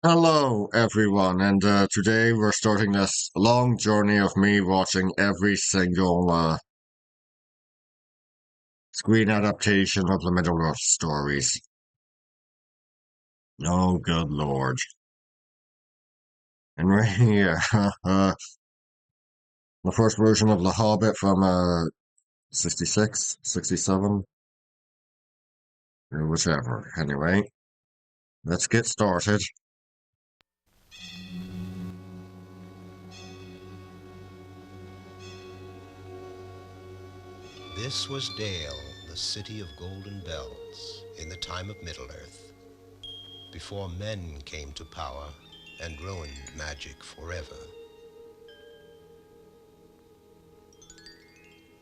Hello, everyone, and today we're starting this long journey of me watching every single screen adaptation of the Middle-earth stories. Oh, good lord. And right here, the first version of The Hobbit from 66, 67, or whichever. Anyway, let's get started. This was Dale, the city of golden bells, in the time of Middle-earth, before men came to power and ruined magic forever.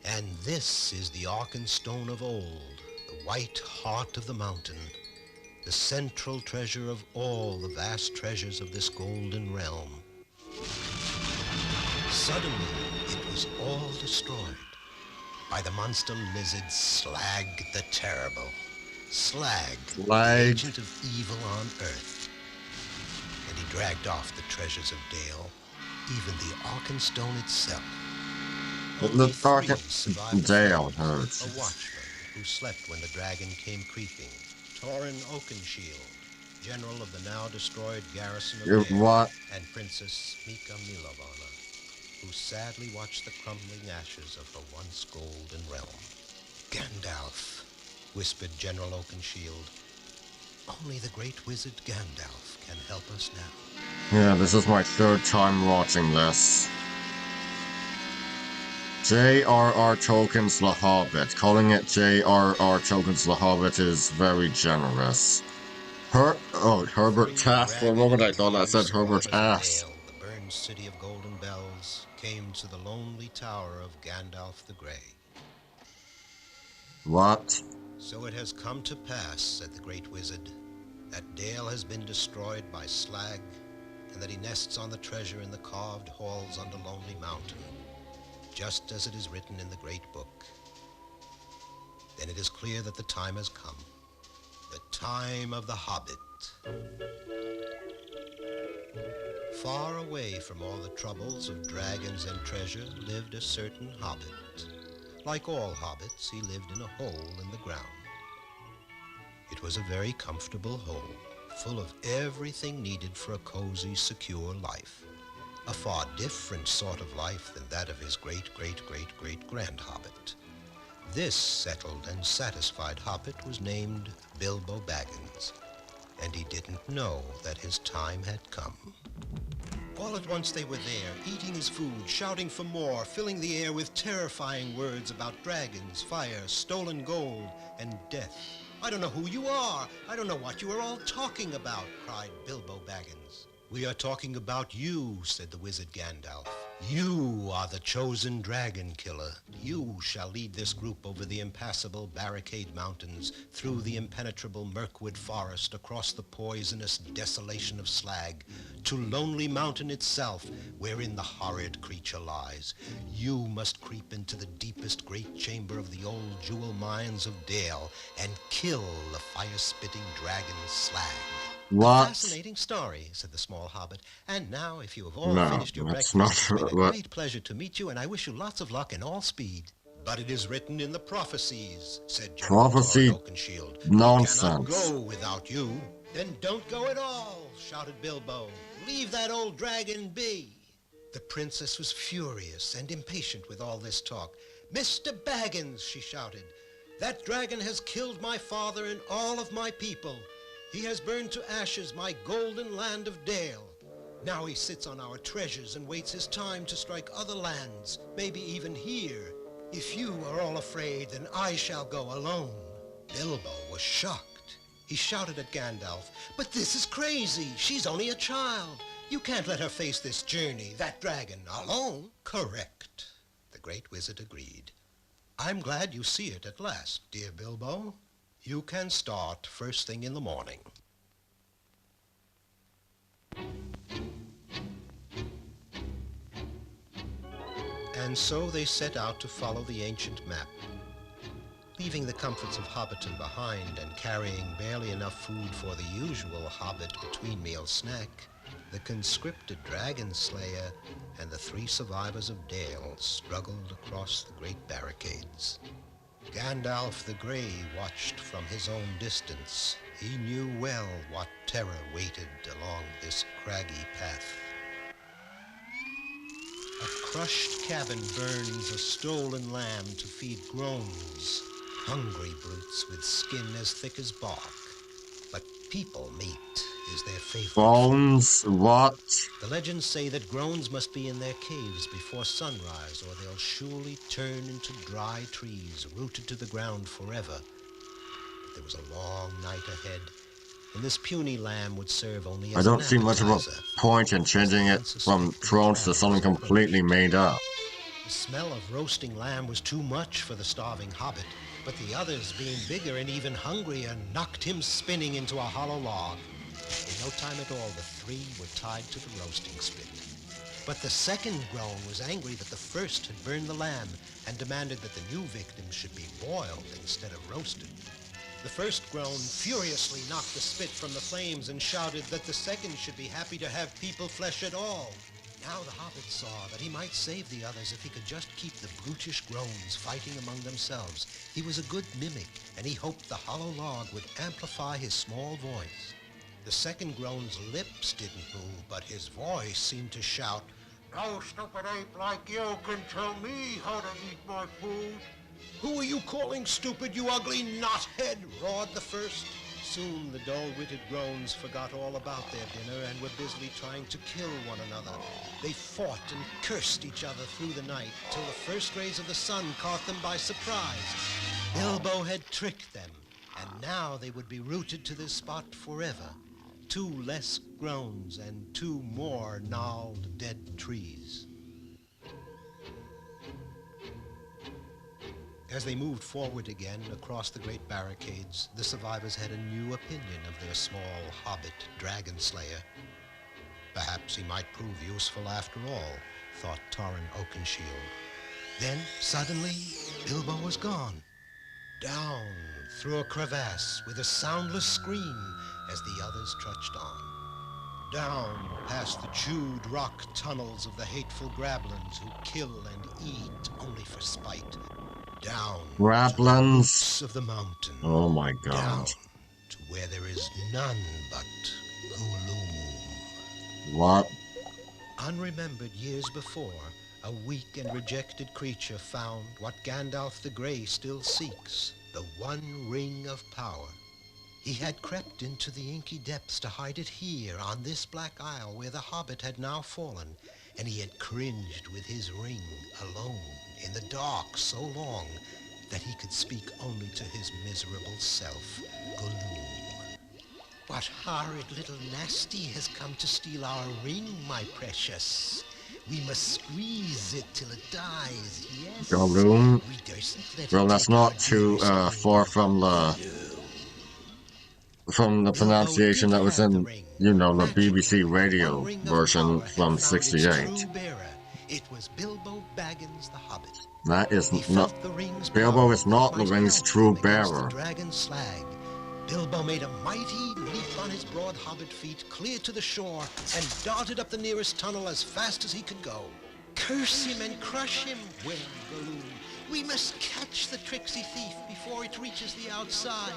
And this is the Arkenstone of old, the white heart of the mountain, the central treasure of all the vast treasures of this golden realm. Suddenly, it was all destroyed by the monster lizard Slag the Terrible. Slag, the Like, agent of evil on Earth. And he dragged off the treasures of Dale, even the Arkenstone itself. the Only three Dark survived the Dale, fall. oh, A jeez. watchman who slept when the dragon came creeping. Torin Oakenshield, general of the now destroyed garrison of Dale. What? And Princess Mika Milovana, who sadly watched the crumbling ashes of her once golden realm. Gandalf, whispered General Oakenshield. Only the great wizard Gandalf can help us now. Yeah, this is my third time watching this. J.R.R. Tolkien's The Hobbit. Calling it J.R.R. Tolkien's The Hobbit is very generous. Herbert Three Taft. For a moment ragged I thought I boys, said Herbert squatters of Ass. Dale, the burned city of golden bells, came to the lonely tower of Gandalf the Grey. What? So it has come to pass, said the great wizard, that Dale has been destroyed by Slag, and that he nests on the treasure in the carved halls under Lonely Mountain, just as it is written in the great book. Then it is clear that the time has come, the time of the Hobbit. Far away from all the troubles of dragons and treasure lived a certain hobbit. Like all hobbits, he lived in a hole in the ground. It was a very comfortable hole, full of everything needed for a cozy, secure life. A far different sort of life than that of his great-great-great-great-grand hobbit. This settled and satisfied hobbit was named Bilbo Baggins, and he didn't know that his time had come. All at once they were there, eating his food, shouting for more, filling the air with terrifying words about dragons, fire, stolen gold, and death. I don't know who you are. I don't know what you are all talking about, cried Bilbo Baggins. We are talking about you, said the wizard Gandalf. You are the chosen dragon killer. You shall lead this group over the impassable barricade mountains, through the impenetrable Mirkwood forest, across the poisonous desolation of Slag, to Lonely Mountain itself, wherein the horrid creature lies. You must creep into the deepest great chamber of the old jewel mines of Dale and kill the fire-spitting dragon Slag. A What? fascinating story, said the small hobbit. And now, if you have all No, finished your that's not breakfast, it's been a what. great pleasure to meet you, and I wish you lots of luck and all speed. But it is written in the prophecies, said General Torin Prophecy Oakenshield. We cannot nonsense. go without you. Then don't go at all, shouted Bilbo. Leave that old dragon be. The princess was furious and impatient with all this talk. Mr. Baggins, she shouted, that dragon has killed my father and all of my people. He has burned to ashes my golden land of Dale. Now he sits on our treasures and waits his time to strike other lands, maybe even here. If you are all afraid, then I shall go alone. Bilbo was shocked. He shouted at Gandalf, but this is crazy. She's only a child. You can't let her face this journey, that dragon, alone. Correct, the great wizard agreed. I'm glad you see it at last, dear Bilbo. You can start first thing in the morning. And so they set out to follow the ancient map. Leaving the comforts of Hobbiton behind and carrying barely enough food for the usual Hobbit between-meal snack, the conscripted dragon slayer and the 3 survivors of Dale struggled across the great barricades. Gandalf the Grey watched from his own distance. He knew well what terror waited along this craggy path. A crushed cabin burns a stolen lamb to feed groans, hungry brutes with skin as thick as bark. But people meat is their favorite Bones, what? food. The legends say that groans must be in their caves before sunrise, or they'll surely turn into dry trees rooted to the ground forever. But there was a long night ahead, and this puny lamb would serve only I as don't an see much of a appetizer. point in changing it from drones to something completely made up. The smell of roasting lamb was too much for the starving hobbit, but the others, being bigger and even hungrier, knocked him spinning into a hollow log. In no time at all, the 3 were tied to the roasting spit. But the second groan was angry that the first had burned the lamb and demanded that the new victim should be boiled instead of roasted. The first groan furiously knocked the spit from the flames and shouted that the second should be happy to have people flesh at all. Now the hobbit saw that he might save the others if he could just keep the brutish groans fighting among themselves. He was a good mimic, and he hoped the hollow log would amplify his small voice. The second groan's lips didn't move, but his voice seemed to shout, "No stupid ape like you can tell me how to eat my food." "Who are you calling stupid, you ugly knothead?" roared the first. Soon the dull-witted groans forgot all about their dinner and were busily trying to kill one another. They fought and cursed each other through the night till the first rays of the sun caught them by surprise. Bilbo had tricked them, and now they would be rooted to this spot forever. 2 less groans and 2 more gnarled dead trees. As they moved forward again across the great barricades, the survivors had a new opinion of their small hobbit dragon slayer. Perhaps he might prove useful after all, thought Torrin Oakenshield. Then, suddenly, Bilbo was gone. Down through a crevasse with a soundless scream as the others trudged on. Down past the chewed rock tunnels of the hateful grablins who kill and eat only for spite. Down Grablins? to the roots of the mountain. Oh my god. Down to where there is none but gloom. What? Unremembered years before, a weak and rejected creature found what Gandalf the Grey still seeks, the one ring of power. He had crept into the inky depths to hide it here, on this black isle where the hobbit had now fallen, and he had cringed with his ring alone in the dark so long that he could speak only to his miserable self, Gloom. "What horrid little nasty has come to steal our ring, my precious? We must squeeze it till it dies, yes? Gloom? We durstn't let Well, it that's take our not too dearest far ring. from the pronunciation that was in, you know, the BBC radio version from '68. It was Bilbo Baggins the Hobbit. That is He not. felt the ring's Bilbo power is not the might ring's help true him against the bearer. dragon slag. Bilbo made a mighty leap on his broad hobbit feet, clear to the shore, and darted up the nearest tunnel as fast as he could go. "Curse him and crush him," wailed Gloom. "We must catch the tricksy thief before it reaches the outside."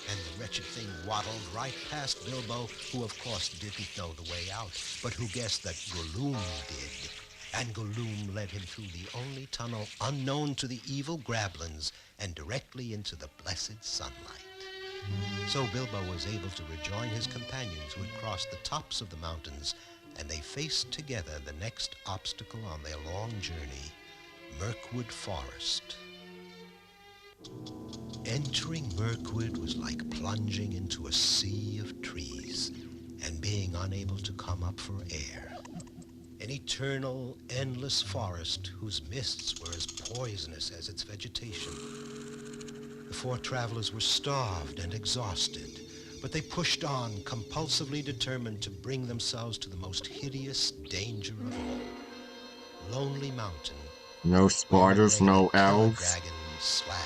And the wretched thing waddled right past Bilbo, who of course didn't know the way out, but who guessed that Gloom did. And Gloom led him through the only tunnel unknown to the evil grablins and directly into the blessed sunlight. So Bilbo was able to rejoin his companions who had crossed the tops of the mountains, and they faced together the next obstacle on their long journey, Mirkwood Forest. Entering Mirkwood was like plunging into a sea of trees and being unable to come up for air. An eternal, endless forest whose mists were as poisonous as its vegetation. The 4 travelers were starved and exhausted, but they pushed on, compulsively determined to bring themselves to the most hideous danger of all. Lonely Mountain. No spiders, no elves. Dragon slag.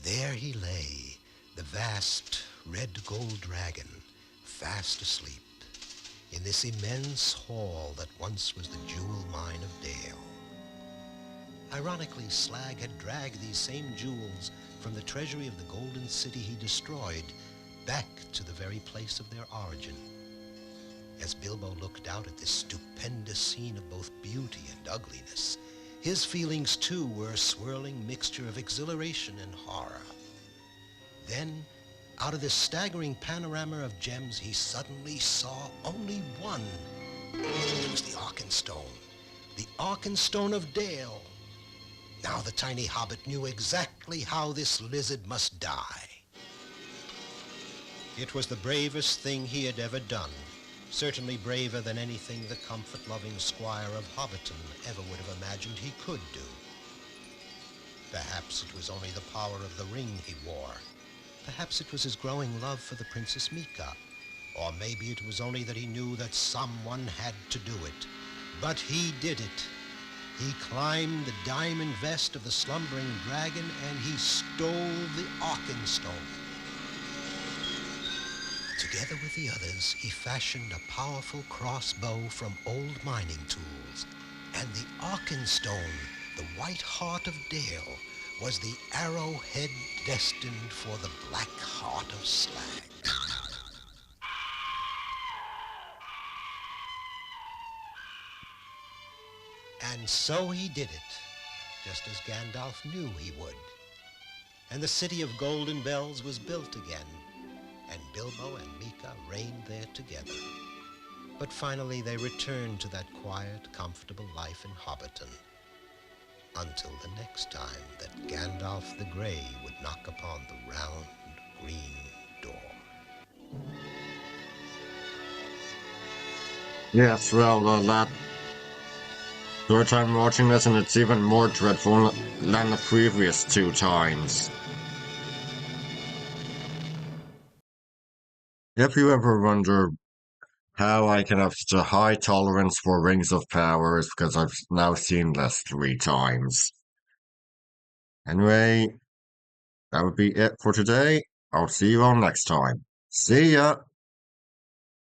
There he lay, the vast red gold dragon, fast asleep, in this immense hall that once was the jewel mine of Dale. Ironically, Slag had dragged these same jewels from the treasury of the Golden City he destroyed back to the very place of their origin. As Bilbo looked out at this stupendous scene of both beauty and ugliness, his feelings too were a swirling mixture of exhilaration and horror. Then, out of this staggering panorama of gems, he suddenly saw only one. It was the Arkenstone of Dale. Now the tiny hobbit knew exactly how this lizard must die. It was the bravest thing he had ever done, certainly braver than anything the comfort-loving squire of Hobbiton ever would have imagined he could do. Perhaps it was only the power of the ring he wore. Perhaps it was his growing love for the Princess Mika. Or maybe it was only that he knew that someone had to do it. But he did it. He climbed the diamond vest of the slumbering dragon, and he stole the Arkenstone. Together with the others, he fashioned a powerful crossbow from old mining tools. And the Arkenstone, the white heart of Dale, was the arrowhead destined for the black heart of Slag. And so he did it, just as Gandalf knew he would. And the city of Golden Bells was built again, and Bilbo and Mika reigned there together. But finally they returned to that quiet, comfortable life in Hobbiton, until the next time that Gandalf the Grey would knock upon the round, green door. Yes, well, that third time watching this, and it's even more dreadful than the previous two times. If you ever wonder how I can have such a high tolerance for rings of power, it's because I've now seen this 3 times. Anyway, that would be it for today. I'll see you all next time. See ya!